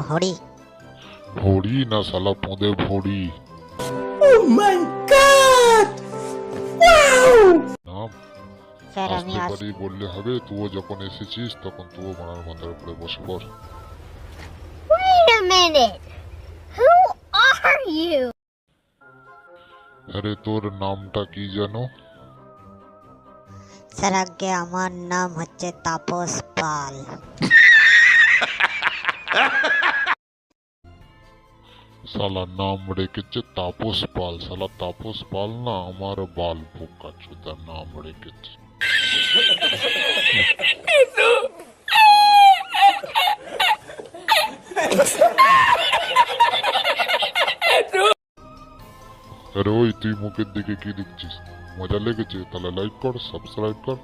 হরি। ভড়ি না শালা পোঁদে ভড়ি। Oh my god! Wow! নাম স্যার আমি আসতে পারি বললে হবে, তুইও যখন এসেছিস তখন তুইও মারার মাথার উপরে বসে পড়। Wait a minute. Who are you? আরে তোর নামটা কি জানো? স্যার আগে আমার নাম হচ্ছে তাপস পাল। শালা নাম রেখেছে তাপস পাল, শালা তাপস পাল না আমার বাল বোকা চোদা নাম রেখেছে। আরে ওই তুই মুখের দিকে কি দেখছিস? মজা লেগেছে? তাহলে লাইক কর, সাবস্ক্রাইব কর।